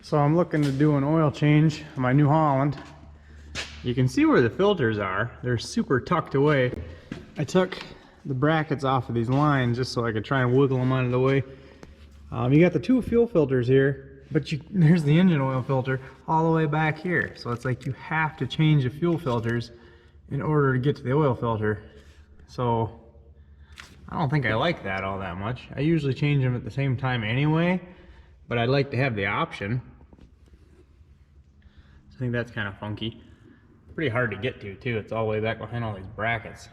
So I'm looking to do an oil change on my New Holland. You can see where the filters are. They're super tucked away. I took the brackets off of these lines just so I could try and wiggle them out of the way. You got the two fuel filters here, but there's the engine oil filter all the way back here. So it's like you have to change the fuel filters in order to get to the oil filter. So I don't think I like that all that much. I usually change them at the same time anyway, but I'd like to have the option. I think that's kind of funky. Pretty hard to get to too. It's all the way back behind all these brackets.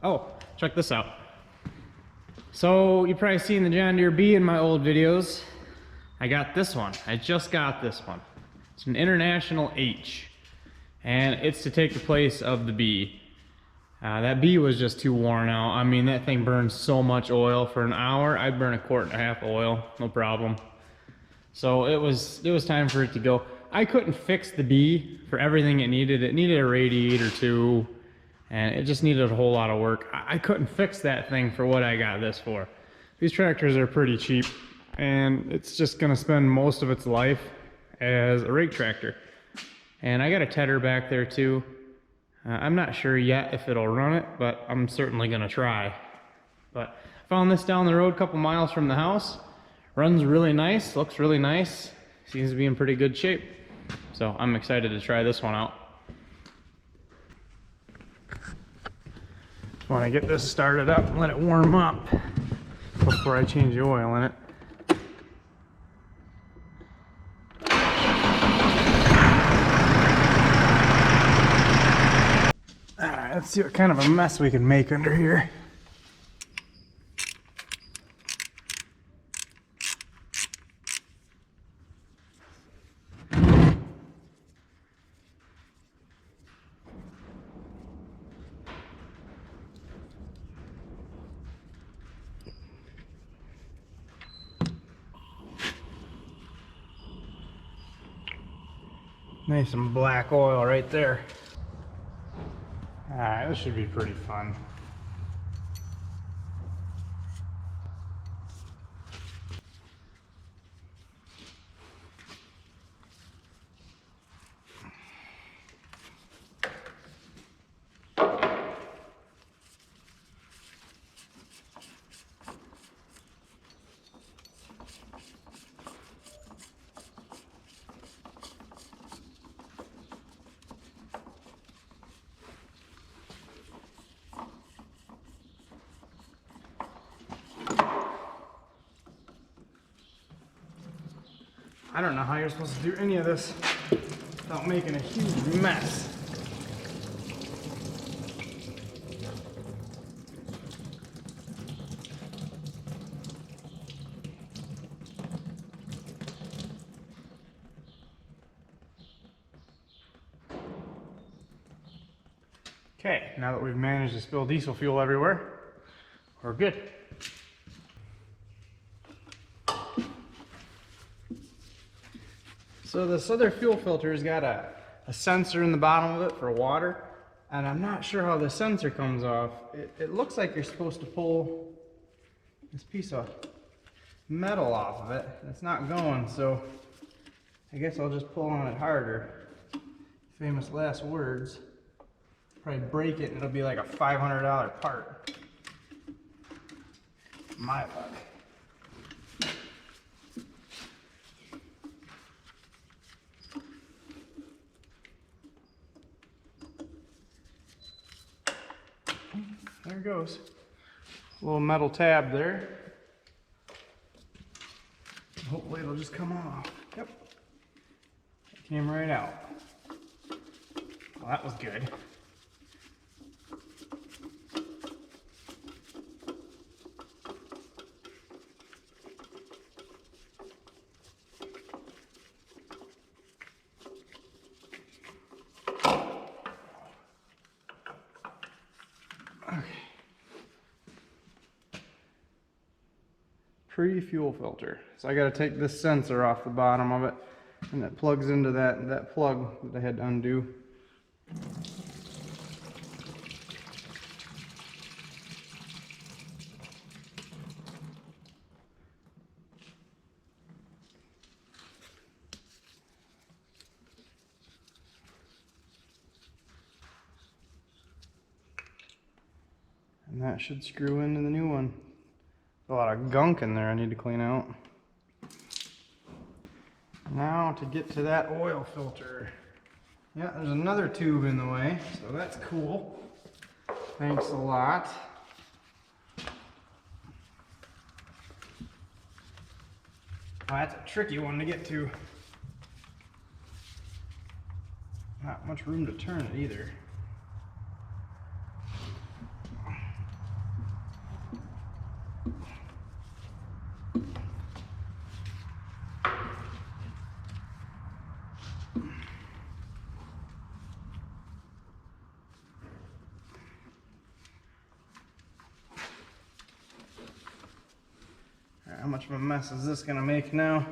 Oh, check this out. So you've probably seen the John Deere B in my old videos. I got this one. I just got this one. It's an International H, and it's to take the place of the B. That B was just too worn out. I mean, that thing burns so much oil. For an hour, I'd burn 1.5 quarts of oil, no problem. So it was time for it to go. I couldn't fix the B for everything it needed. It needed a radiator too, and it just needed a whole lot of work. I couldn't fix that thing for what I got this for. These tractors are pretty cheap, and it's just gonna spend most of its life as a rake tractor. And I got a tedder back there too. I'm not sure yet if it'll run it, but I'm certainly gonna try. But I found this down the road a couple miles from the house. Runs really nice, looks really nice, seems to be in pretty good shape. So I'm excited to try this one out. Just want to get this started up and let it warm up before I change the oil in it. Alright, let's see what kind of a mess we can make under here. Nice and black oil right there. Alright, this should be pretty fun. I don't know how you're supposed to do any of this without making a huge mess. Okay, now that we've managed to spill diesel fuel everywhere, we're good. So this other fuel filter has got a sensor in the bottom of it for water, and I'm not sure how the sensor comes off. It looks like you're supposed to pull this piece of metal off of it. It's not going, so I guess I'll just pull on it harder. Famous last words. Probably break it and it'll be like a $500 part. My luck. There it goes. A little metal tab there. Hopefully it'll just come off. Yep. It came right out. Well, that was good. Pre-fuel filter. So I got to take this sensor off the bottom of it, and it plugs into that plug that I had to undo. And that should screw into the new one. A lot of gunk in there I need to clean out. Now to get to that oil filter. Yeah, there's another tube in the way, so that's cool. Thanks a lot. Oh, that's a tricky one to get to. Not much room to turn it either. How much of a mess is this gonna make now?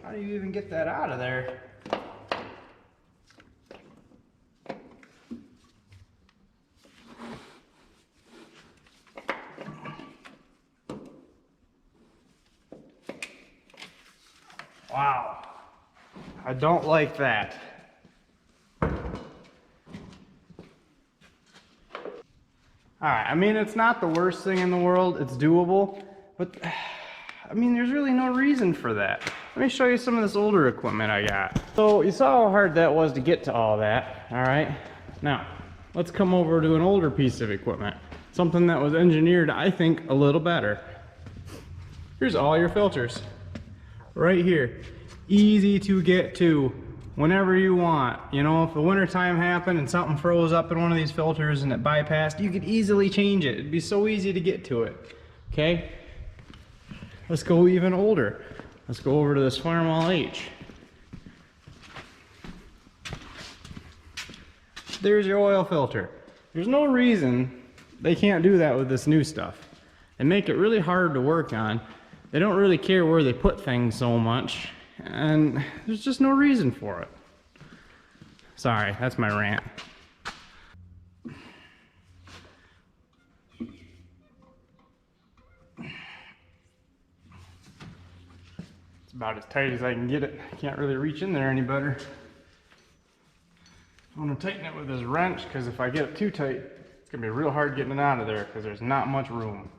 How do you even get that out of there? Wow, I don't like that. Alright, I mean, it's not the worst thing in the world, it's doable, but I mean, there's really no reason for that. Let me show you some of this older equipment I got. So, you saw how hard that was to get to all that, alright? Now, let's come over to an older piece of equipment. Something that was engineered, I think, a little better. Here's all your filters. Right here. Easy to get to whenever you want. You know, if the winter time happened and something froze up in one of these filters and it bypassed, you could easily change it. It'd be so easy to get to it. Okay? Let's go even older. Let's go over to this Farmall H. There's your oil filter. There's no reason they can't do that with this new stuff. They make it really hard to work on. They don't really care where they put things so much, and there's just no reason for it. Sorry, that's my rant. It's about as tight as I can get it. I can't really reach in there any better. I'm gonna tighten it with this wrench, because if I get it too tight, it's gonna be real hard getting it out of there, because there's not much room.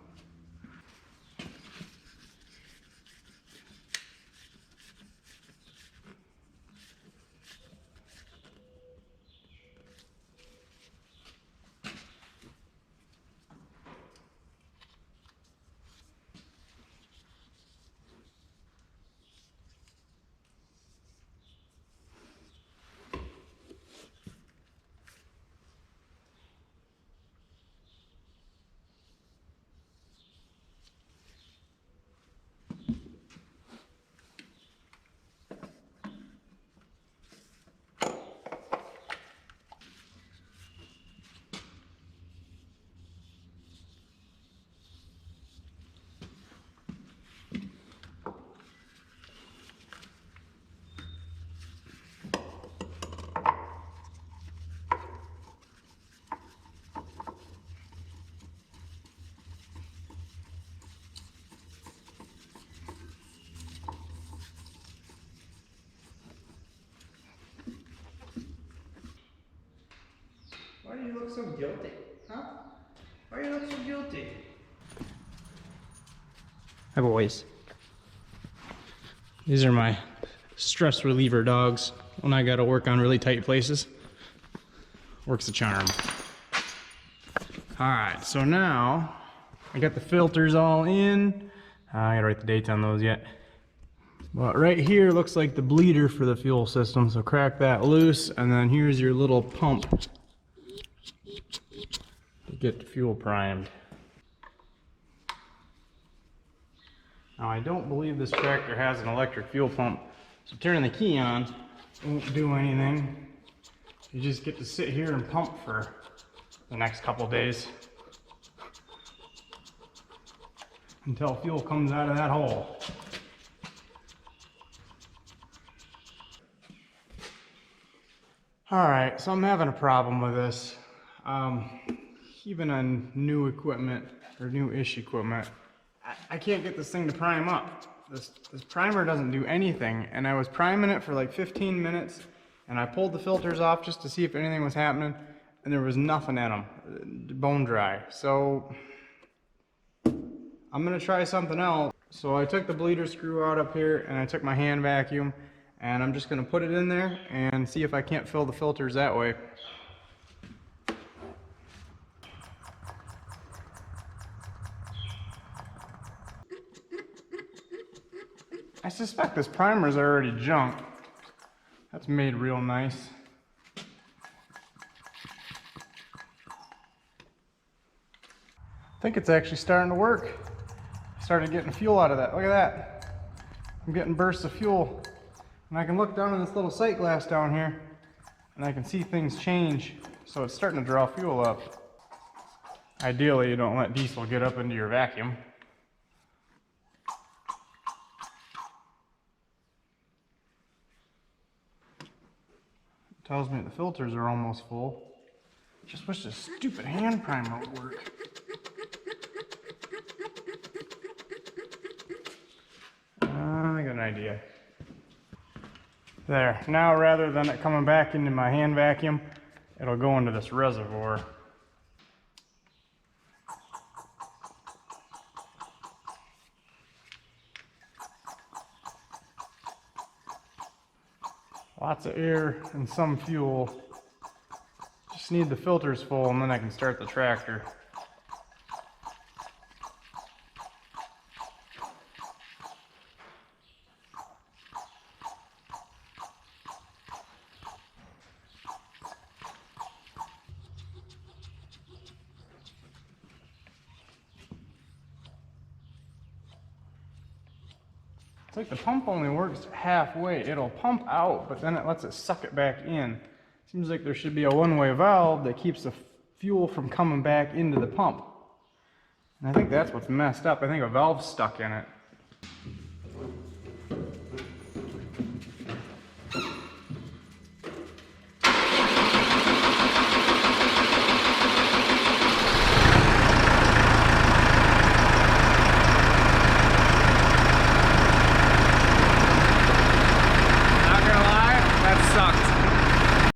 Why do you look so guilty? Huh? Why do you look so guilty? Hi boys. These are my stress reliever dogs when I gotta work on really tight places. Works a charm. Alright, so now I got the filters all in. I gotta write the dates on those yet. But right here looks like the bleeder for the fuel system, so crack that loose, and then here's your little pump to get the fuel primed. Now I don't believe this tractor has an electric fuel pump, so turning the key on won't do anything. You just get to sit here and pump for the next couple days until fuel comes out of that hole. Alright, so I'm having a problem with this. Even on new equipment, or new-ish equipment, I can't get this thing to prime up. this primer doesn't do anything, and I was priming it for like 15 minutes, and I pulled the filters off just to see if anything was happening, and there was nothing in them, bone dry. So I'm gonna try something else. So I took the bleeder screw out up here, and I took my hand vacuum, and I'm just gonna put it in there and see if I can't fill the filters that way. I suspect this primer's already junk. That's made real nice. I think it's actually starting to work. Started getting fuel out of that. Look at that. I'm getting bursts of fuel. And I can look down in this little sight glass down here, and I can see things change. So it's starting to draw fuel up. Ideally, you don't let diesel get up into your vacuum. Tells me the filters are almost full. Just wish this stupid hand primer would work. I got an idea. There. Now rather than it coming back into my hand vacuum, it'll go into this reservoir. Lots of air and some fuel. Just need the filters full, and then I can start the tractor. It's like the pump only works halfway. It'll pump out, but then it lets it suck it back in. Seems like there should be a one-way valve that keeps the fuel from coming back into the pump. And I think that's what's messed up. I think a valve's stuck in it.